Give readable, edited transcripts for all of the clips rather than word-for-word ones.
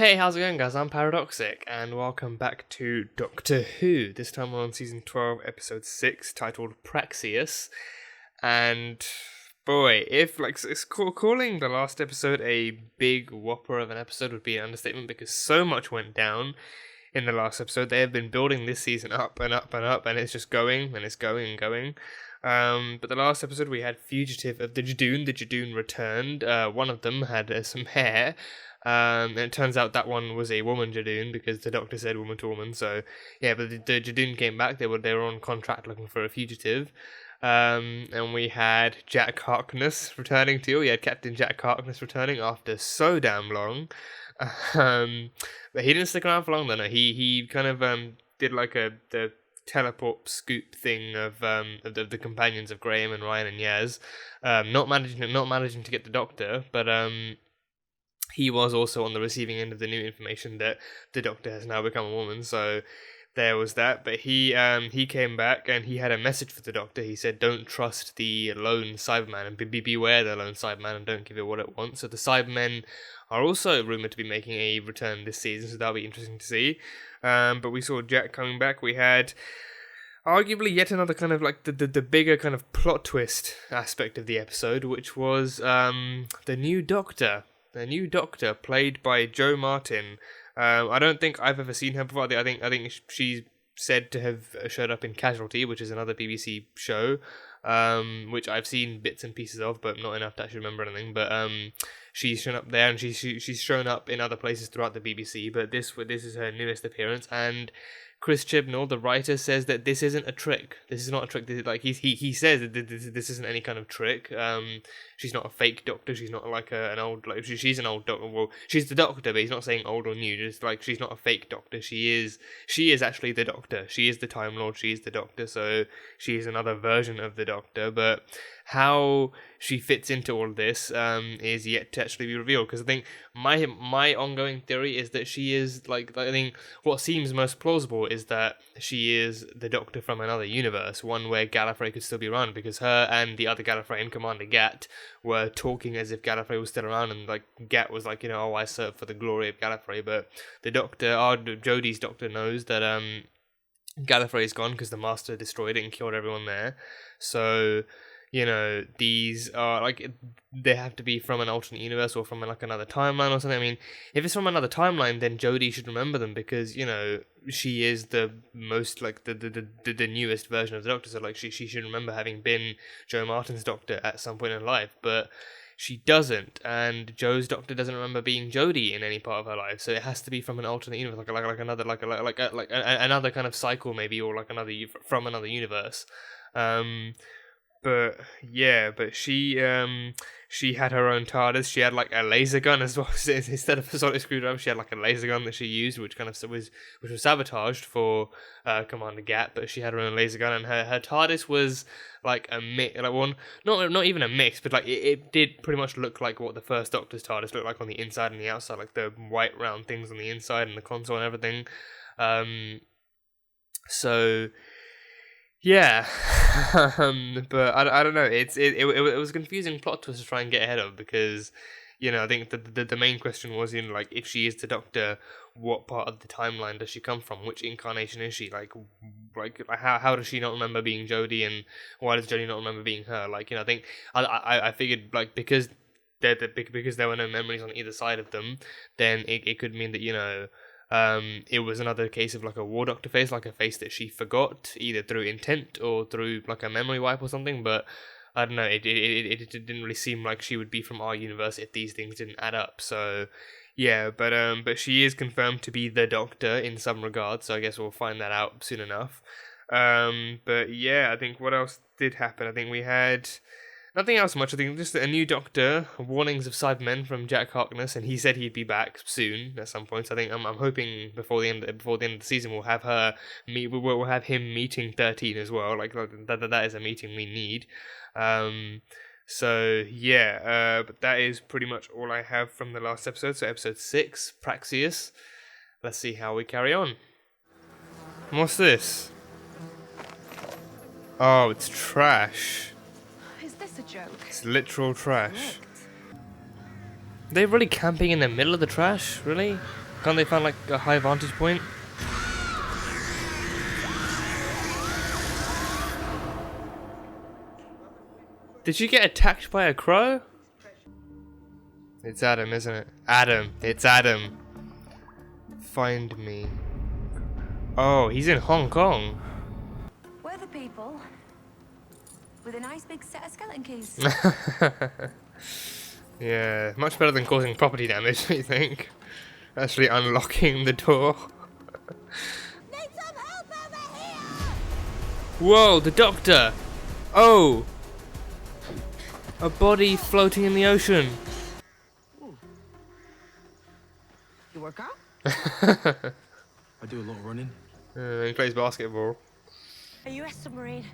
Hey, how's it going, guys? I'm Paradoxic, and welcome back to Doctor Who. This time we're on season 12, episode 6, titled Praxeus. And boy, if calling the last episode a big whopper of an episode would be an understatement, because so much went down in the last episode. They have been building this season up and up and up, and it's just going and it's going and going. But the last episode we had Fugitive of the Jadoon. The Jadoon returned. One of them had some hair. And it turns out that one was a woman Jadoon, because the Doctor said woman to woman. So yeah, but the Jadoon came back. They were on contract looking for a fugitive. And we had Jack Harkness returning too. We had Captain Jack Harkness returning after so damn long. But he didn't stick around for long though. No, he kind of did like the teleport scoop thing of the companions of Graham and Ryan and Yaz. Not managing to get the Doctor, but he was also on the receiving end of the new information that the Doctor has now become a woman, so there was that. But he came back and he had a message for the Doctor. He said, don't trust the lone Cyberman, and beware the lone Cyberman, and don't give it what it wants. So the Cybermen are also rumoured to be making a return this season, so that'll be interesting to see. But we saw Jack coming back. We had arguably yet another kind of like the bigger kind of plot twist aspect of the episode, which was the new Doctor. The new Doctor, played by Jo Martin. I don't think I've ever seen her before. I think she's said to have showed up in Casualty, which is another BBC show, which I've seen bits and pieces of, but not enough to actually remember anything. But she's shown up there, and she's shown up in other places throughout the BBC. But this is her newest appearance, and Chris Chibnall, the writer, says that this isn't a trick. This is not a trick. This is like he says that this isn't any kind of trick. She's not a fake Doctor. She's not like an old, like she's an old Doctor. Well, she's the Doctor, but he's not saying old or new. Just like she's not a fake Doctor. She is actually the Doctor. She is the Time Lord. She is the Doctor. So she is another version of the Doctor. But how she fits into all of this is yet to actually be revealed. Because I think my ongoing theory is that she is like, I think what seems most plausible is that she is the Doctor from another universe, one where Gallifrey could still be around, because her and the other Gallifreyan, Commander Gat, were talking as if Gallifrey was still around, and like Gat was like, oh, I serve for the glory of Gallifrey. But the Doctor, Jodie's Doctor, knows that Gallifrey is gone because the Master destroyed it and killed everyone there. So these are like, they have to be from an alternate universe or from like another timeline or something. I mean, if it's from another timeline, then Jodie should remember them, because she is the most like the newest version of the Doctor. So like she should remember having been Jo Martin's Doctor at some point in life, but she doesn't, and Jo's Doctor doesn't remember being Jodie in any part of her life. So it has to be from an alternate universe, like another kind of cycle maybe, or like another from another universe. But she had her own TARDIS. She had like a laser gun as well. Instead of a sonic screwdriver, she had like a laser gun that she used, which was sabotaged for Commander Gat. But she had her own laser gun, and her TARDIS was like a mix, like one, not even a mix, but like it did pretty much look like what the first Doctor's TARDIS looked like on the inside and the outside, like the white round things on the inside and the console and everything. So yeah, but I don't know. It was a confusing plot twist to try and get ahead of, because I think the main question was, like, if she is the Doctor, what part of the timeline does she come from? Which incarnation is she? Like how does she not remember being Jodie, and why does Jodie not remember being her? Like, I think I figured, like, because there were no memories on either side of them, then it could mean that it was another case of like a War Doctor face, like a face that she forgot, either through intent or through like a memory wipe or something. But I don't know, it didn't really seem like she would be from our universe if these things didn't add up. So yeah, but she is confirmed to be the Doctor in some regard, so I guess we'll find that out soon enough. But yeah, I think what else did happen? I think we had nothing else much. I think just a new Doctor, warnings of Cybermen from Jack Harkness, and he said he'd be back soon at some point. So I think I'm hoping before the end of the season we'll have we'll have him meeting 13 as well. Like that is a meeting we need. So yeah, but that is pretty much all I have from the last episode. So episode 6, Praxeus. Let's see how we carry on. What's this? Oh, it's trash. Is this a joke? It's literal trash. They're really camping in the middle of the trash? Really? Can't they find like a high vantage point? Did she get attacked by a crow? It's Adam, isn't it? Adam. It's Adam. Find me. Oh, he's in Hong Kong. We're the people with a nice big set of skeleton keys. Yeah, much better than causing property damage, I think. Actually unlocking the door. Need some help over here! Whoa, the doctor! Oh! A body floating in the ocean. Ooh. You work out? I do a lot of running. He plays basketball. A US submarine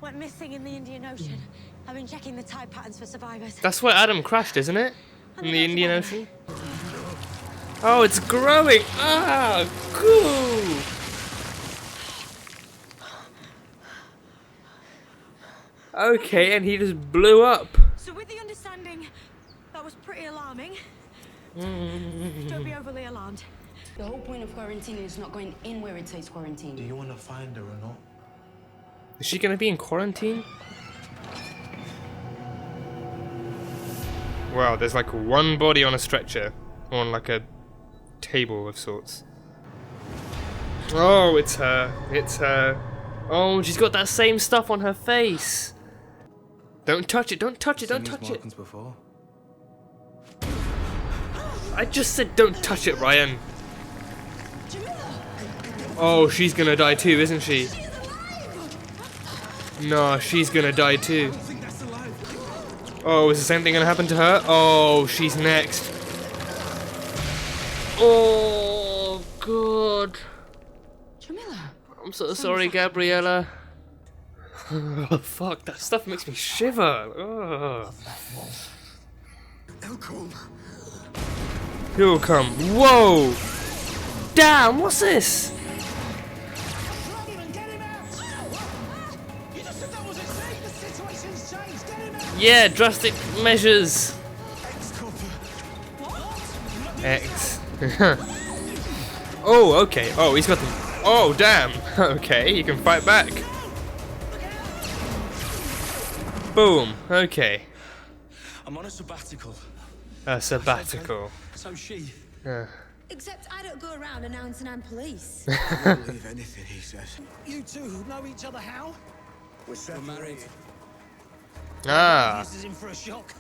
went missing in the Indian Ocean. I've been checking the tide patterns for survivors. That's where Adam crashed, isn't it? In the Indian Ocean? Oh, it's growing! Ah, cool! Okay, and he just blew up. So with the understanding, that was pretty alarming. Don't be overly alarmed. The whole point of quarantine is not going in where it says quarantine. Do you want to find her or not? Is she gonna be in quarantine? Wow, there's like one body on a stretcher. On like a table of sorts. Oh, it's her. It's her. Oh, she's got that same stuff on her face. Don't touch it, don't touch it, don't touch it. Before? I just said don't touch it, Ryan. Oh, she's gonna die too, isn't she? No, she's gonna die too. Oh, is the same thing gonna happen to her? Oh, she's next. Oh, God. Jamila. I'm so sorry, Gabriella. Oh, fuck, that stuff makes me shiver. Ugh. He'll come. Whoa! Damn, what's this? Yeah, drastic measures. X. Oh, okay. Oh, he's got them. Oh, damn. Okay, he can fight back. Boom. Okay. I'm on a sabbatical. A sabbatical. So she. Except I don't go around announcing I'm police. I don't believe anything he says. You two know each other how? We're married. Ah. This is in for a shock.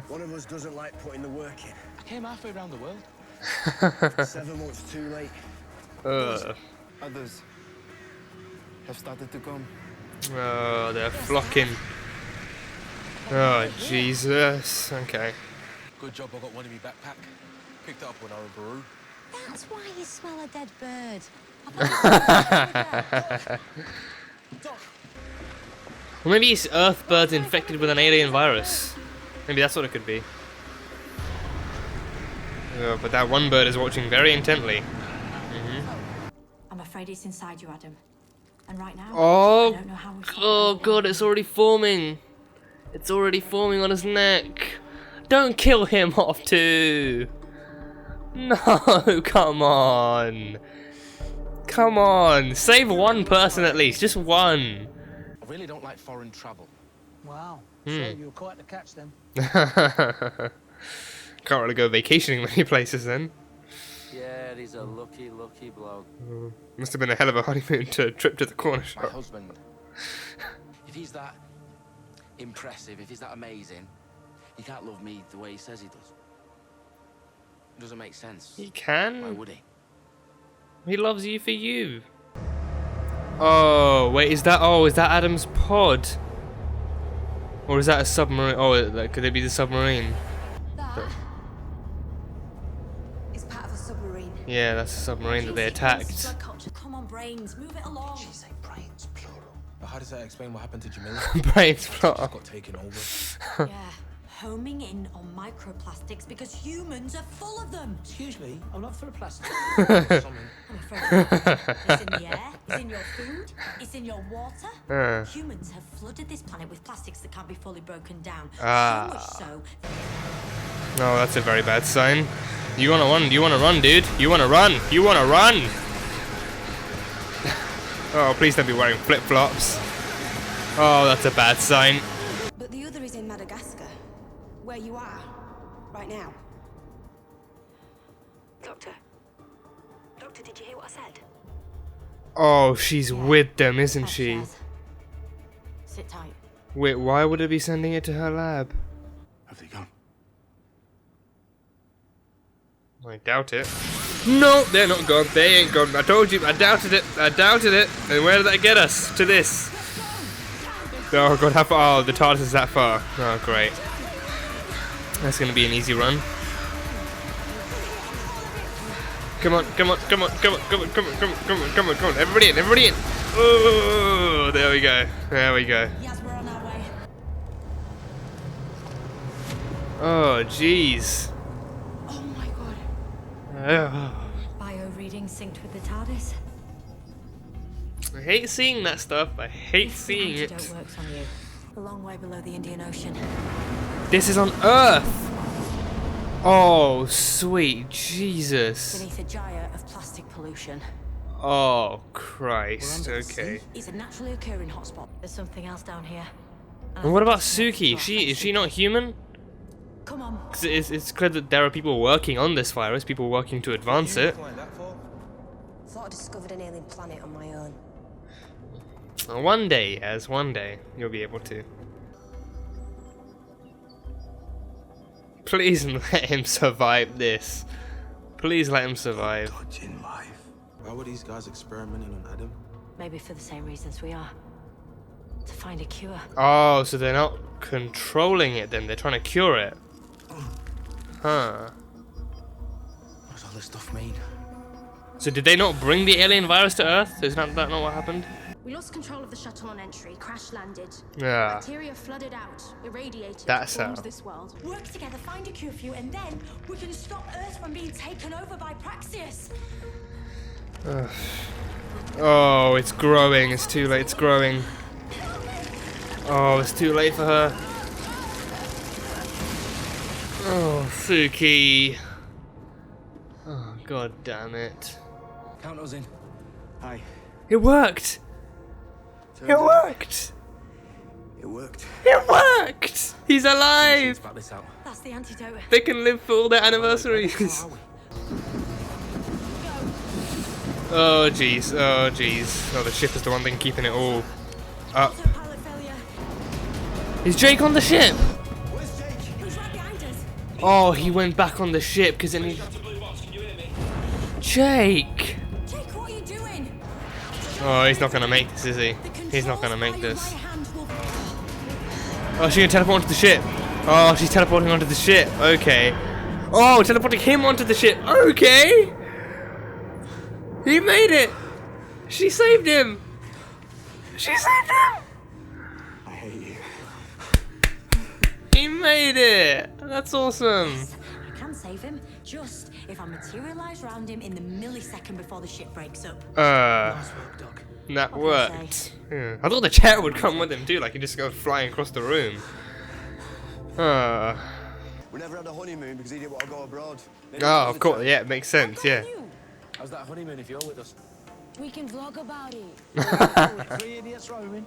One of us doesn't like putting the work in. I came halfway around the world. 7 months too late. Others have started to come. Oh, they're flocking. Oh, Jesus. Okay. Good job I got one in my backpack. Picked it up when I was in Peru. That's why you smell a dead bird. Well, maybe it's Earth birds infected with an alien virus. Maybe that's what it could be. Oh, but that one bird is watching very intently. I'm afraid it's inside you, Adam. And right now, Oh, I don't know how we oh God, it's already forming. It's already forming on his neck. Don't kill him off too. No, come on. Come on, save one person at least, just one. I really don't like foreign travel. Wow. So you're quite the catch then. Can't really go vacationing many places then. Yeah, he's a lucky, lucky bloke. Must have been a hell of a honeymoon trip to the corner My shop. husband. If he's that impressive, if he's that amazing, he can't love me the way he says he does. It doesn't make sense. He Why can. would he? He loves you for you. Oh, wait, is that Adam's pod? Or is that a submarine? Oh, could it be the submarine? That is part of a submarine. Yeah, that's the submarine that they attacked. Come on, brains, move it along. She say brains plural. But how does that explain what happened to Jamila? Brains She plot. got taken over. Yeah, homing in on microplastics because humans are full of them. Excuse me, I'm not full of plastic. Something. I'm afraid it's in the air, it's in your food, it's in your water. Humans have flooded this planet with plastics that can't be fully broken down. So much so. Oh, that's a very bad sign. You wanna run? You wanna run, dude? You wanna run? You wanna run? Oh, please don't be wearing flip-flops. Oh, that's a bad sign. But the other is in Madagascar, where you are, right now. Doctor, did you hear what I said? Oh, she's with them, isn't she? Shaz. Sit tight. Wait, why would it be sending it to her lab? Have they gone? I doubt it. No, they're not gone. They ain't gone. I told you. I doubted it. I doubted it. And where did that get us? To this. Oh god, how far? Oh, the TARDIS is that far. Oh, great. That's gonna be an easy run. Come on, come on, come on, come on, come on, come on, come on, come on, come on, come on. Everybody in, everybody in. Oh, there we go. There we go. Yes, we're on our way. Oh, jeez. Oh my god. Ugh. Bio reading synced with the TARDIS. I hate seeing that stuff. I hate If the seeing antidote it. works on you. A long way below the Indian Ocean. This is on Earth. Oh, sweet Jesus. Beneath a gyre of plastic pollution. Oh, Christ. Okay. It's a naturally occurring hotspot. There's something else down here. And what about Suki? Is she not human? Come on. 'Cause it's clear that there are people working on this virus, people working to advance it. Thought I discovered an alien planet on my own. One day, one day, you'll be able to. Please let him survive this. Please let him survive. Dodging life. Why were these guys experimenting on Adam? Maybe for the same reasons we are. To find a cure. Oh, so they're not controlling it then, they're trying to cure it. Huh. What does all this stuff mean? So did they not bring the alien virus to Earth? Is that not what happened? We lost control of the shuttle on entry, crash landed. Yeah. Bacteria flooded out, irradiated, That's formed how. this world. Work together, find a cure for you, and then we can stop Earth from being taken over by Praxeus. Oh, it's growing. It's too late. It's growing. Oh, it's too late for her. Oh, Suki. Oh, god damn it. Count us in. Aye, It worked! It worked! it worked. It worked! He's alive! Let's back this out. That's the antidote. They can live for all their anniversaries. Oh jeez, oh jeez. Oh, the ship is the one thing keeping it all up. Autopilot failure. Is Jake on the ship? Where's Jake? He's right behind us. Oh, he went back on the ship because then he... Jake! Jake, what are you doing? Oh, he's not gonna make this, is he? The He's not gonna controls make by this. my hand will- Oh, she can teleport onto the ship. Oh, she's teleporting onto the ship. Okay. Oh, teleporting him onto the ship. Okay. He made it. She saved him. She saved him. I hate you. He made it. That's awesome. I can save him, just if I materialise round him in the millisecond before the ship breaks up. Nice work, Doc. That What can I worked. Yeah. I thought the chair would come with him too, like he just goes flying across the room. We never had a honeymoon because he didn't want to go abroad. Oh, of course. Yeah, it makes sense. Yeah. How's that honeymoon if you're with us? We can vlog about it. Three idiots roaming.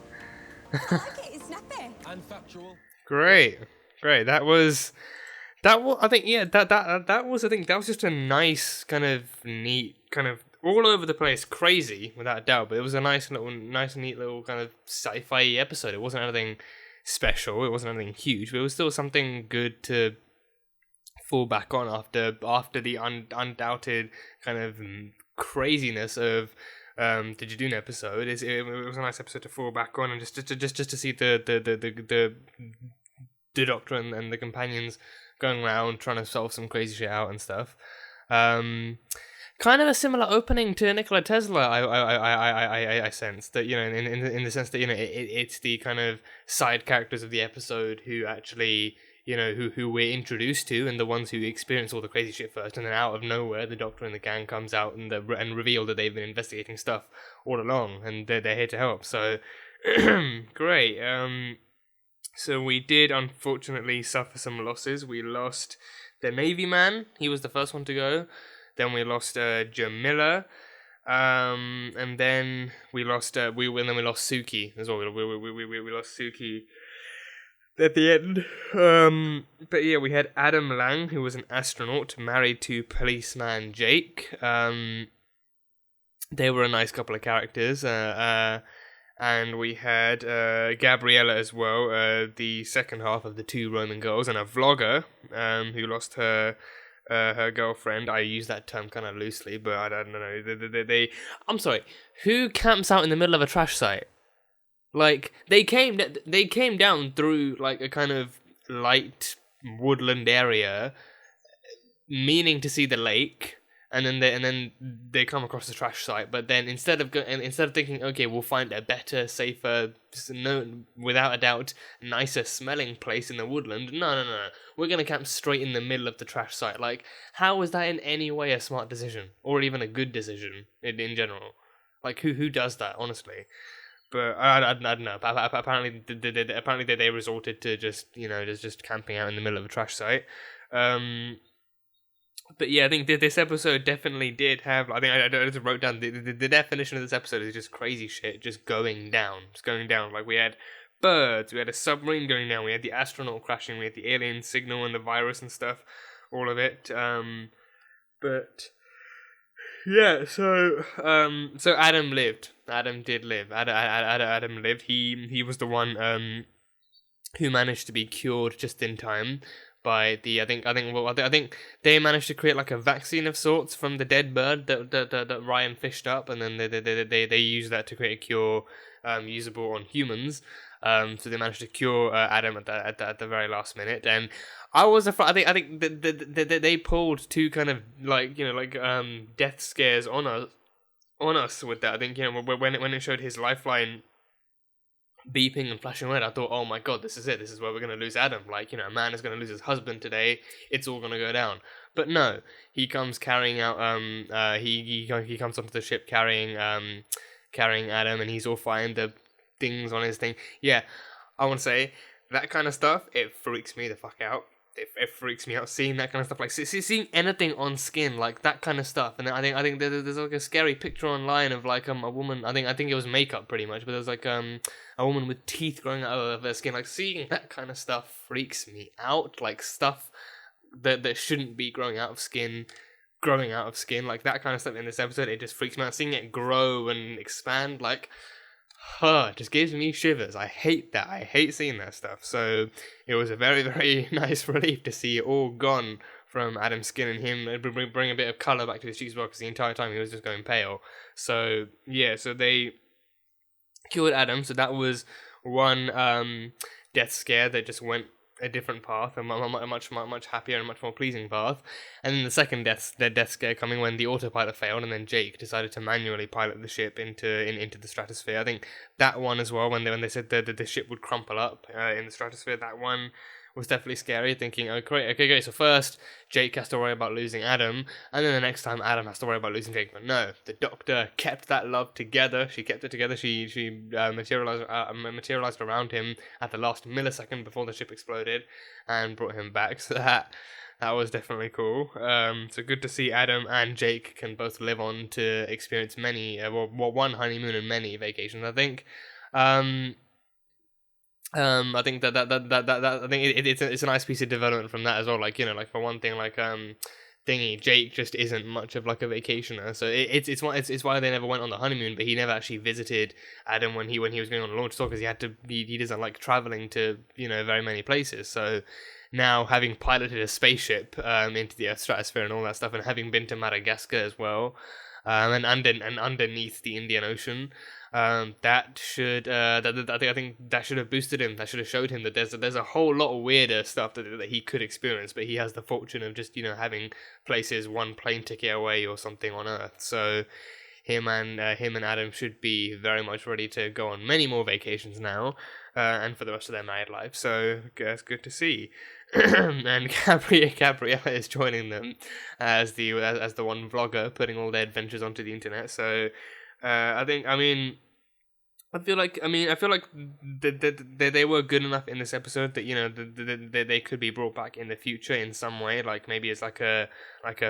I like it, it's snappy. And factual. Great. That was. I think. Yeah. That was. I think that was just a nice kind of neat kind of all over the place, crazy without a doubt. But it was a nice neat little kind of sci-fi episode. It wasn't anything special. It wasn't anything huge, but it was still something good to fall back on after the undoubted kind of craziness of the Jaduna episode. It was a nice episode to fall back on and just to see the Doctor and the companions going around trying to solve some crazy shit out and stuff. Kind of a similar opening to Nikola Tesla. I sense that, you know, in the sense that, you know, it's the kind of side characters of the episode who actually, you know, who we're introduced to and the ones who experience all the crazy shit first, and then out of nowhere the Doctor and the gang comes out and reveal that they've been investigating stuff all along and they're here to help. So great. So we did unfortunately suffer some losses. We lost the Navy man. He was the first one to go. Then we lost Jamila. And then we lost we lost Suki as well. We lost Suki at the end. But yeah, we had Adam Lang, who was an astronaut married to policeman Jake. They were a nice couple of characters. And we had Gabriella as well, the second half of the two Roman girls, and a vlogger who lost her girlfriend. I use that term kind of loosely, but I don't know. I'm sorry. Who camps out in the middle of a trash site? Like they came down through like a kind of light woodland area, meaning to see the lake, and then they come across the trash site. But then instead of thinking, okay, we'll find a better, safer, without a doubt, nicer smelling place in the woodland. No. We're gonna camp straight in the middle of the trash site. Like, how is that in any way a smart decision, or even a good decision in general? Like, who does that, honestly? But I don't know. Apparently they resorted to just camping out in the middle of a trash site. But yeah, I think this episode definitely did have. I think I just wrote down the definition of this episode is just crazy shit, just going down. Like we had birds, we had a submarine going down, we had the astronaut crashing, we had the alien signal and the virus and stuff, all of it. But yeah, so Adam lived. Adam did live. Adam lived. He was the one who managed to be cured just in time by the I think they managed to create like a vaccine of sorts from the dead bird that Ryan fished up, and then they used that to create a cure usable on humans. So they managed to cure Adam at the very last minute, and I think they pulled two kind of like death scares on us with that. I think when it showed his lifeline beeping and flashing red, I thought, oh my god, this is it. This is where we're going to lose Adam. Like, a man is going to lose his husband today. It's all going to go down. But no, he comes carrying out, he comes onto the ship carrying Adam, and he's all fine. The things on his thing. Yeah, I want to say, that kind of stuff, it freaks me the fuck out. It freaks me out seeing that kind of stuff, like seeing anything on skin, like that kind of stuff. And then I think there's like a scary picture online of like a woman. I think it was makeup pretty much, but there's like a woman with teeth growing out of her skin. Like seeing that kind of stuff freaks me out. Like stuff that shouldn't be growing out of skin, like that kind of stuff in this episode. It just freaks me out. Seeing it grow and expand, like. It just gives me shivers. I hate that. I hate seeing that stuff. So it was a very, very nice relief to see it all gone from Adam's skin, and him bring a bit of colour back to his cheeks as well, because the entire time he was just going pale. So yeah, so they cured Adam. So that was one death scare that just went a different path, a much happier and much more pleasing path. And then the second death scare coming when the autopilot failed, and then Jake decided to manually pilot the ship into the stratosphere. I think that one as well, when they said that the ship would crumple up in the stratosphere, that one was definitely scary, thinking, oh great, so first Jake has to worry about losing Adam, and then the next time Adam has to worry about losing Jake. But no, the Doctor kept that love together. She kept it together. She materialized around him at the last millisecond before the ship exploded and brought him back. So that was definitely cool. So good to see Adam and Jake can both live on to experience many, one honeymoon and many vacations, I think. I think that I think it's a nice piece of development from that as well. Like, like for one thing, like Jake just isn't much of like a vacationer, so it's why they never went on the honeymoon. But he never actually visited Adam when he was going on a launch tour, because he doesn't like traveling to very many places. So now, having piloted a spaceship into the Earth's stratosphere and all that stuff, and having been to Madagascar as well, and underneath the Indian Ocean. I think that should have boosted him. That should have showed him that there's a whole lot of weirder stuff that he could experience, but he has the fortune of just having places one plane ticket away or something on Earth. So him and Adam should be very much ready to go on many more vacations now, and for the rest of their married life. So it's good to see. And Gabriella is joining them as the one vlogger, putting all their adventures onto the internet. So I think I feel like they were good enough in this episode that, you know, they could be brought back in the future in some way, like maybe it's like a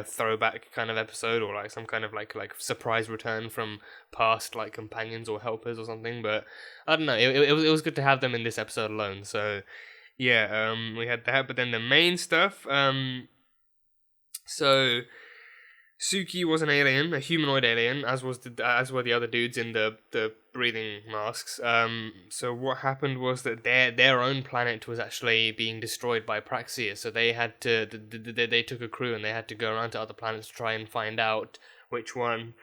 throwback kind of episode, or like some kind of like surprise return from past like companions or helpers or something. But I don't know, it was good to have them in this episode alone. So yeah, we had that, but then the main stuff, so Suki was an alien, a humanoid alien, as were the other dudes in the breathing masks. So what happened was that their own planet was actually being destroyed by Praxeus. So they had to they took a crew and they had to go around to other planets to try and find out which one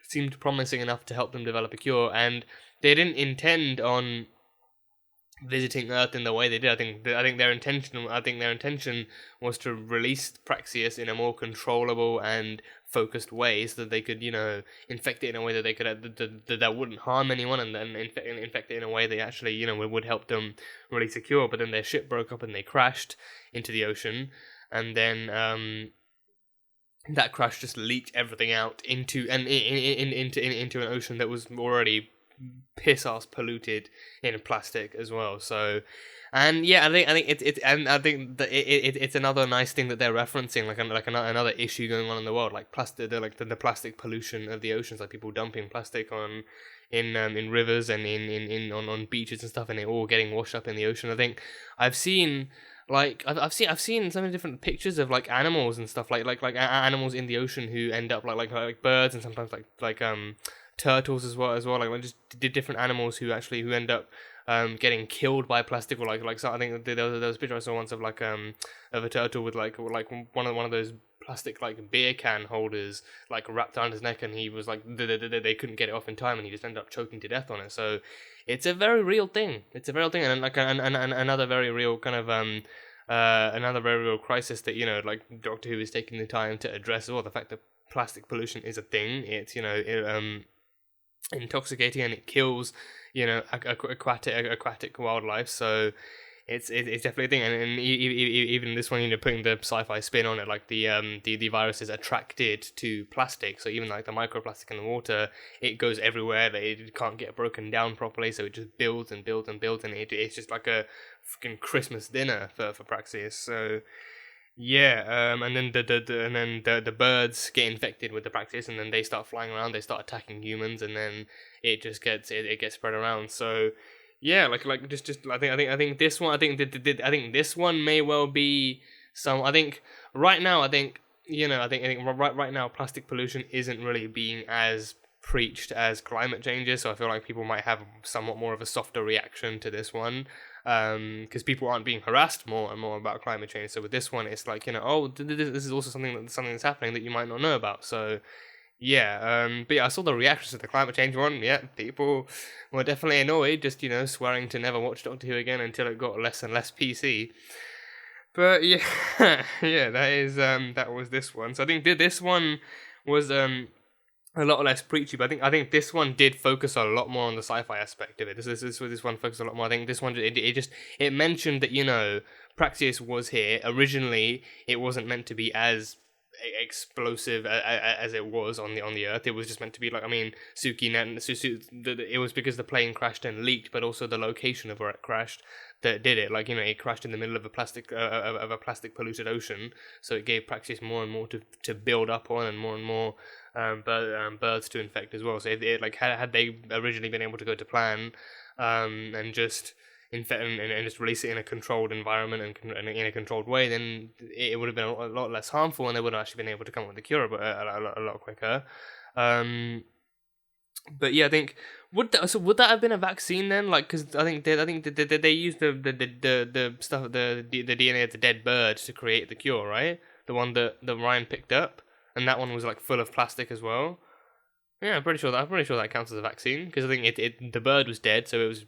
seemed promising enough to help them develop a cure. And they didn't intend on visiting Earth in the way they did. I think their intention was to release Praxeus in a more controllable and focused way, so that they could, you know, infect it in a way that they could that wouldn't harm anyone, and then infect it in a way that actually, you know, would help them release a cure. But then their ship broke up and they crashed into the ocean, and then that crash just leaked everything out into an ocean that was already piss-ass polluted in plastic as well. So, and yeah, I think it's another nice thing that they're referencing, like another issue going on in the world, like plastic, the plastic pollution of the oceans, like people dumping plastic in rivers and on beaches and stuff, and it all getting washed up in the ocean. I think I've seen so many different pictures of like animals and stuff, like animals in the ocean who end up like birds, and sometimes like turtles as well, like just different animals who end up getting killed by plastic, or like so I think there was a picture I saw once of like of a turtle with like one of those plastic like beer can holders like wrapped around his neck, and he was like they couldn't get it off in time, and he just ended up choking to death on it. So it's a very real thing. And like another very real kind of another very real crisis that, you know, like Doctor Who is taking the time to address as well. The fact that plastic pollution is a thing. It's, you know, intoxicating, and it kills, you know, aquatic wildlife. So it's definitely a thing. And even this one, you know, putting the sci-fi spin on it, like the virus is attracted to plastic. So even like the microplastic in the water, it goes everywhere. It can't get broken down properly, so it just builds and builds and builds, and it's just like a fucking Christmas dinner for Praxeus. So yeah, and then the birds get infected with the Praxeus, and then they start flying around. They start attacking humans, and then it just gets spread around. So yeah, like just I think this one, I think this one may well be some. I think right now, I think right now plastic pollution isn't really being as preached as climate changes. So I feel like people might have somewhat more of a softer reaction to this one. Because people aren't being harassed more and more about climate change. So with this one, it's like, you know, oh, this is also something that's happening that you might not know about. So yeah, but yeah, I saw the reactions to the climate change one. Yeah, people were definitely annoyed, just, you know, swearing to never watch Doctor Who again until it got less and less PC. But yeah, yeah, that was this one. So I think this one was a lot less preachy, but I think this one did focus a lot more on the sci-fi aspect of it. This one focused a lot more. I think this one it mentioned that, you know, Praxeus was here originally. It wasn't meant to be as explosive as it was on the Earth. It was just meant to be like, I mean, it was because the plane crashed and leaked, but also the location of where it crashed that did it. Like, you know, it crashed in the middle of a plastic polluted ocean, so it gave Praxeus more and more to build up on, and more birds to infect as well. So it like had they originally been able to go to plan and just infect and just release it in a controlled environment and in a controlled way, then it would have been a lot less harmful, and they would have actually been able to come up with a cure a lot quicker. But yeah, I think would that have been a vaccine then? Like, because I think they used the stuff, the DNA of the dead bird to create the cure, right? The one that Ryan picked up, and that one was like full of plastic as well. Yeah, I'm pretty sure that counts as a vaccine, because I think the bird was dead, so it was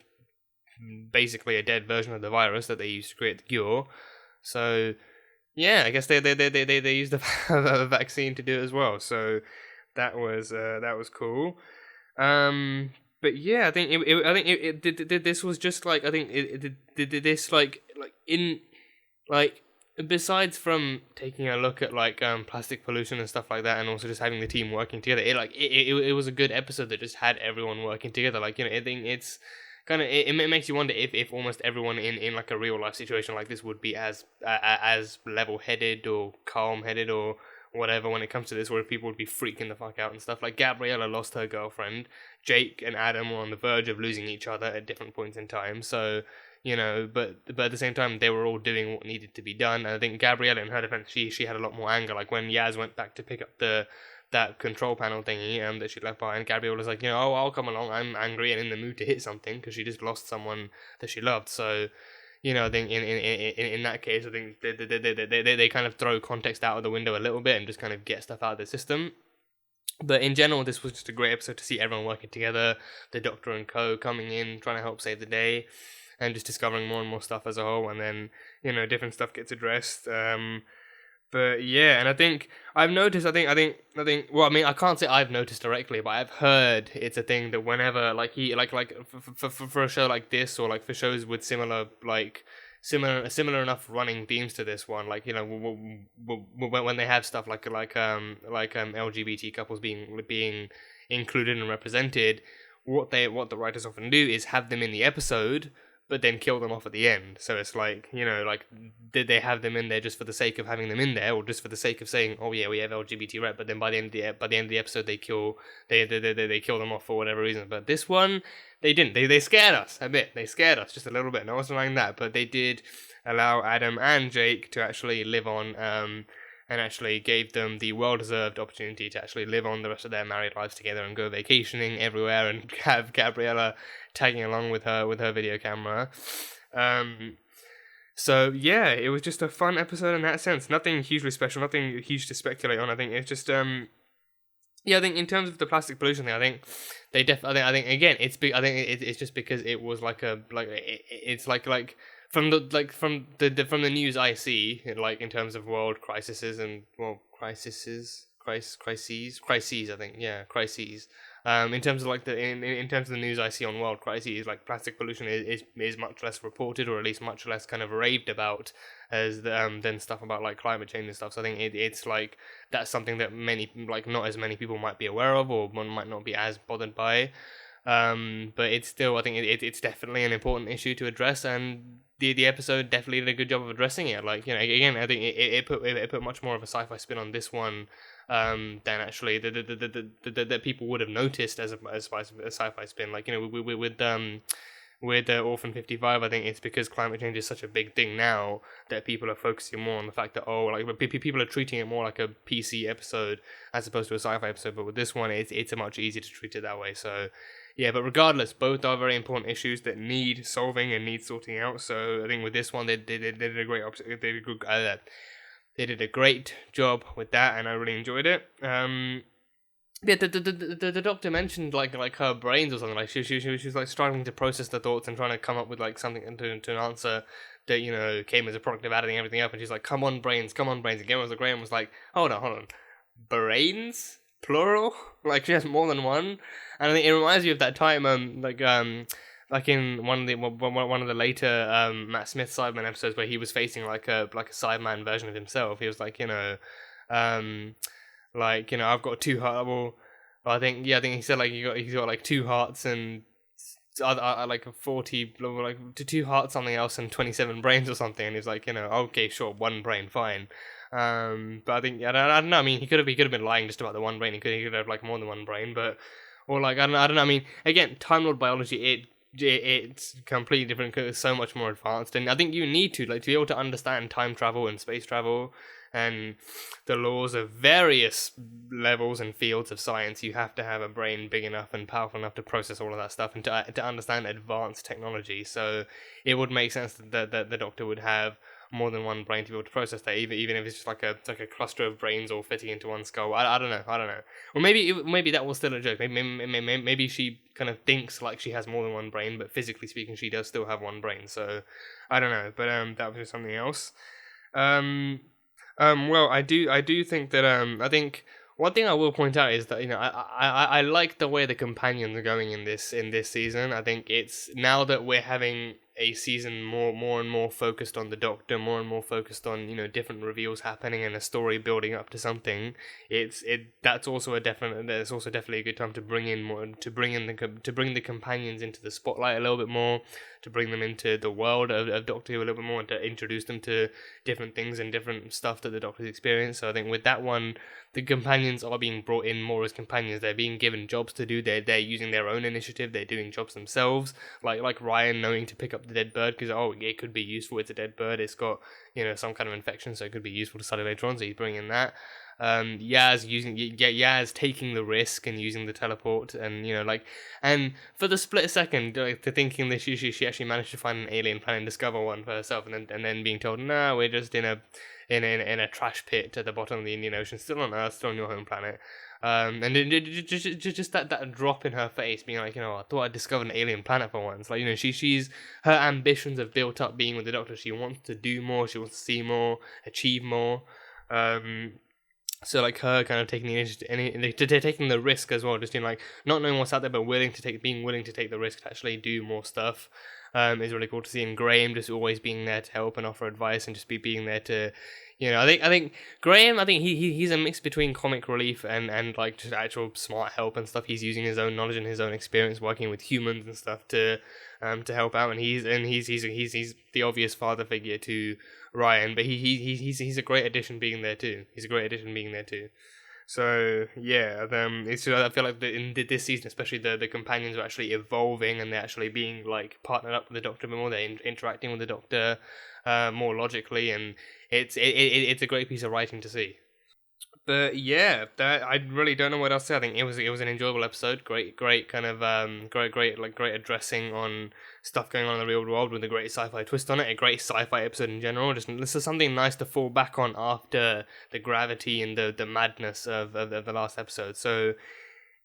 basically a dead version of the virus that they used to create the cure. So yeah, I guess they used a vaccine to do it as well. So that was cool. But yeah, I think this was just like, I think this like in like besides from taking a look at like plastic pollution and stuff like that, and also just having the team working together, it was a good episode that just had everyone working together. Like, you know, I think it's kind of it makes you wonder if almost everyone in like a real life situation like this would be as level headed or calm headed or whatever when it comes to this, where people would be freaking the fuck out and stuff. Like, Gabriella lost her girlfriend, Jake and Adam were on the verge of losing each other at different points in time, so, you know, but at the same time they were all doing what needed to be done. And I think Gabriella, in her defense, she had a lot more anger. Like, when Yaz went back to pick up that control panel thingy that she left behind, Gabriella was like, you know, oh, I'll come along, I'm angry and in the mood to hit something, because she just lost someone that she loved. So, you know, I think in that case, I think they kind of throw context out of the window a little bit and just kind of get stuff out of the system. But in general, this was just a great episode to see everyone working together, the Doctor and co coming in, trying to help save the day, and just discovering more and more stuff as a whole, and then, you know, different stuff gets addressed. But yeah, and I think I've noticed. I think. Well, I mean, I can't say I've noticed directly, but I've heard it's a thing that whenever like for a show like this, or like for shows with similar enough running themes to this one, like, you know, when they have stuff like LGBT couples being included and represented, what the writers often do is have them in the episode, but then kill them off at the end. So it's like, you know, like, did they have them in there just for the sake of having them in there, or just for the sake of saying, oh yeah, we have LGBT rep, but then by the end of the episode they kill them off for whatever reason. But this one, they didn't. They scared us a bit. They scared us just a little bit. No one's denying that, but they did allow Adam and Jake to actually live on, and actually gave them the well-deserved opportunity to actually live on the rest of their married lives together and go vacationing everywhere, and have Gabriella tagging along with her video camera. So yeah, it was just a fun episode in that sense. Nothing hugely special, nothing huge to speculate on. I think it's just yeah, I think in terms of the plastic pollution thing, I think they I think again, it's big. I think it's just because it was it's like from the news I see, like, in terms of world crises and crises. I think, yeah, crises. In terms of like in terms of the news I see on world crises, like, plastic pollution is much less reported, or at least much less kind of raved about as than stuff about like climate change and stuff. So I think it's like that's something that not as many people might be aware of, or one might not be as bothered by. But it's still, I think it's definitely an important issue to address, and the episode definitely did a good job of addressing it. Like, you know, again, I think it put much more of a sci-fi spin on this one than actually that people would have noticed as a sci-fi spin. Like, you know, with Orphan 55, I think it's because climate change is such a big thing now that people are focusing more on the fact that, people are treating it more like a PC episode as opposed to a sci-fi episode. But with this one, it's much easier to treat it that way. So yeah, but regardless, both are very important issues that need solving and need sorting out. So I think with this one, they did a great they did a great job with that, and I really enjoyed it. Yeah, the doctor mentioned like her brains or something. Like she was like struggling to process the thoughts and trying to come up with like something to an answer that, you know, came as a product of adding everything up. And she's like, come on brains. And Game of the Graham was like, hold on, brains plural? Like, she has more than one. And I think it reminds you of that time like in one of the later Matt Smith Cyberman episodes, where he was facing like a Cyberman version of himself. He was like, you know, like, you know, I've got 2 hearts. Well, I think he said like he's got like 2 hearts and like 40, like 2 hearts something else and 27 brains or something. And he's like, you know, okay, sure, 1 brain, fine. But I think I don't know. I mean, he could have been lying just about the 1 brain. He could have like more than 1 brain, but or like I don't know. I mean, again, Time Lord biology, it's completely different because it's so much more advanced, and I think you need to be able to understand time travel and space travel and the laws of various levels and fields of science. You have to have a brain big enough and powerful enough to process all of that stuff and to understand advanced technology. So it would make sense that the Doctor would have more than 1 brain to be able to process that, even if it's just like a cluster of brains all fitting into one skull. I don't know. Or maybe that was still a joke. Maybe she kind of thinks like she has more than 1 brain, but physically speaking, she does still have 1 brain. So I don't know. But that was just something else. Well, I do think that I think one thing I will point out is that, you know, I like the way the companions are going in this season. I think it's now that we're having a season more and more focused on the Doctor, more and more focused on, you know, different reveals happening and a story building up to something, that's also definitely a good time to bring in more, to bring the companions into the spotlight a little bit more, to bring them into the world of Doctor Who a little bit more, and to introduce them to different things and different stuff that the Doctor's experienced. So I think with that one, the companions are being brought in more as companions. They're being given jobs to do. They're using their own initiative. They're doing jobs themselves. Like Ryan knowing to pick up the dead bird because it could be useful. It's a dead bird. It's got, you know, some kind of infection, so it could be useful to study later on. So he's bringing that. Yaz taking the risk and using the teleport, and, you know, like, and for the split second, like, to thinking that she actually managed to find an alien planet and discover one for herself, and then being told, no, we're just in a trash pit at the bottom of the Indian Ocean, still on Earth, still on your home planet. And just that drop in her face, being like, you know, I thought I discovered an alien planet for once. Like, you know, she's her ambitions have built up being with the Doctor. She wants to do more. She wants to see more, achieve more. So like her kind of taking the initiative, taking the risk as well, just in like not knowing what's out there, but being willing to take the risk to actually do more stuff, is really cool to see. And Graham just always being there to help and offer advice, and just being there to, you know, I think Graham, he's a mix between comic relief and like just actual smart help and stuff. He's using his own knowledge and his own experience working with humans and stuff to help out, and he's the obvious father figure to Ryan, but he's a great addition being there too. So yeah, it's I feel like in this season, especially the companions are actually evolving, and they're actually being like partnered up with the Doctor a bit more. They're interacting with the Doctor more logically, and it's a great piece of writing to see. But yeah, I really don't know what else to say. I think it was an enjoyable episode. Great kind of great addressing on stuff going on in the real world with a great sci-fi twist on it. A great sci-fi episode in general. Just this is something nice to fall back on after the gravity and the madness of the last episode. So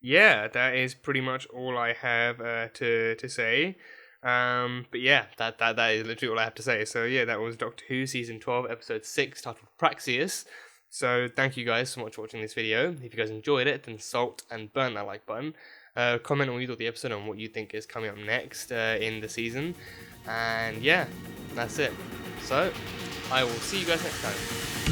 yeah, that is pretty much all I have to say. But yeah, that is literally all I have to say. So yeah, that was Doctor Who season 12 episode 6 titled Praxeus. So thank you guys so much for watching this video. If you guys enjoyed it, then salt and burn that like button. Comment on what you thought of the episode and what you think is coming up next in the season. And yeah, that's it. So I will see you guys next time.